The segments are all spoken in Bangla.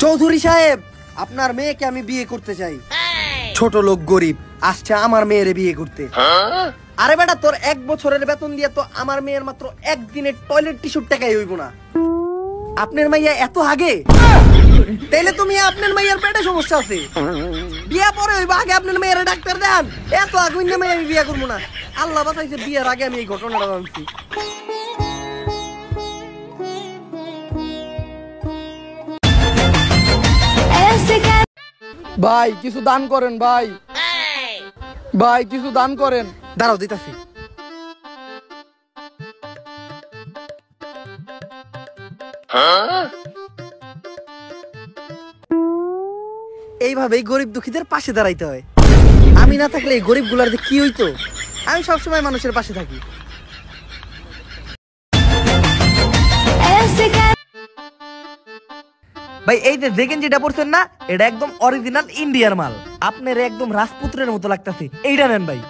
চৌধুরী সাহেব, আপনার মেয়েকে আমি বিয়ে করতে চাই। ছোট লোক, গরিব, আসছে আমার মেয়েরে বিয়ে করতে। আরে বেটা, তোর 1 বছরের বেতন দিয়ে তো আমার মেয়ের মাত্র একদিনের টয়লেট টিস্যুর টাকাই হইব না। আপনার মাইয়া এত আগে? তাইলে তুমি আপনার মাইয়ার পেটে সমস্যা আছে। বিয়া পরে হইব, আগে আপনার মেয়ের ডাক্তার দেন। এত আগুন না মেয়ে আমি বিয়া করবো না। আল্লাহ বাঁচাইছে, বিয়ের আগে আমি এই ঘটনাটা জানছি। ভাই কিছু দান করেন ভাই, ভাই কিছু দান করেন। দাঁড়াও, দিতাছি। এইভাবেই গরিব দুঃখীদের পাশে দাঁড়াইতে হয়। আমি না থাকলে এই গরিব গুলার যে কি হইতো। আমি সবসময় মানুষের পাশে থাকি। ভাই এই যে যেটা পড়ছেন না, এটা একদম অরিজিনাল ইন্ডিয়ার মাল। আপনার একদম রাজপুত্রের মতো লাগতেছে, এইটা নেন ভাই।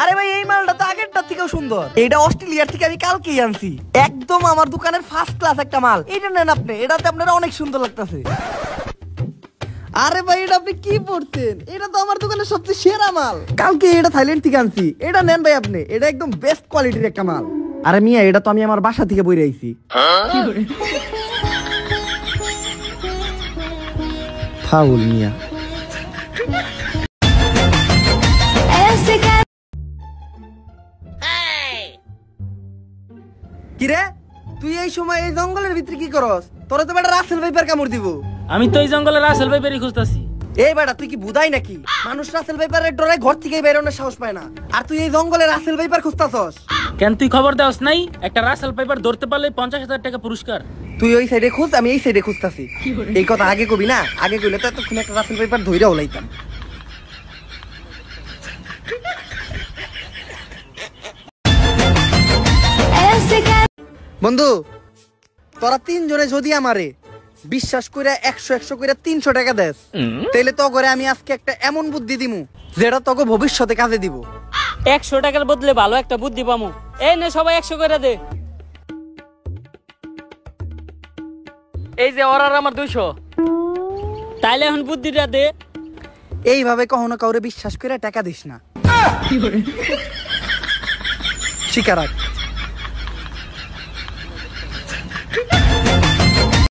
আরে ভাই, এই মালটা তো আগেরটা থেকেও সুন্দর। এটা অস্ট্রেলিয়ার থেকে আমি কালকেই আনছি, একদম আমার দোকানের ফার্স্ট ক্লাস একটা মাল। এটা নেন আপনি, এটাতে আপনারা অনেক সুন্দর লাগতেছে। আরে ভাই, এটা আপনি কি পড়ছেন? এটা তো আমার দোকানের সবচেয়ে সেরা মাল। কালকে এটা থাইল্যান্ড থেকে আনছি। এটা নেন ভাই আপনি, এটা একদম বেস্ট কোয়ালিটির একটা মাল। আরে মিয়া, এটা তো আমি আমার বাসা থেকে বইরে আইছি। ফাউল মিয়া। কিরে, তুই এই সময় এই জঙ্গলের ভিতরে কি করস? তোরে তো বেটা রাসেল ভাইপার কামড় দিব। আমি তো এই জঙ্গলে রাসেল ভাইপারই খুঁজতাছি। এই বেটা, তুই কি বুঝাই নাকি? মানুষ রাসেল ভাইপারের ডরে ঘর থেকে বেরোনোর সাহস পায় না, আর তুই এই জঙ্গলে রাসেল ভাইপার খুঁজতাছস কেন? তুই খবর দেওস নাই? একটা রাসেল ভাইপার ধরতে পারলে 50,000 টাকা পুরস্কার। তুই ওই সাইডে খুঁজ, আমি এই সাইডে খুঁজতাছি। এই কথা আগে কবি না, আগে কইলে তো এতক্ষণ একটা রাসেল ভাইপার ধইরা ওলাইতাম। বন্ধু, তোরা 3 জনে যদি আমারে বিশ্বাস কইরা 100 কইরা 300 টাকা দেস, তাইলে তো করে আমি আজকে একটা এমন বুদ্ধি দিমু যেটা তোকে ভবিষ্যতে কাজে দিব। 100 টাকার বদলে ভালো একটা বুদ্ধি পামু। এই নে সবাই 100 করে দে। এই যে ওর আর আমার 200। তাইলে এখন বুদ্ধিটা দে। এইভাবে কখনো কাউরে বিশ্বাস কইরা টাকা দিস না। শিকার রাখ।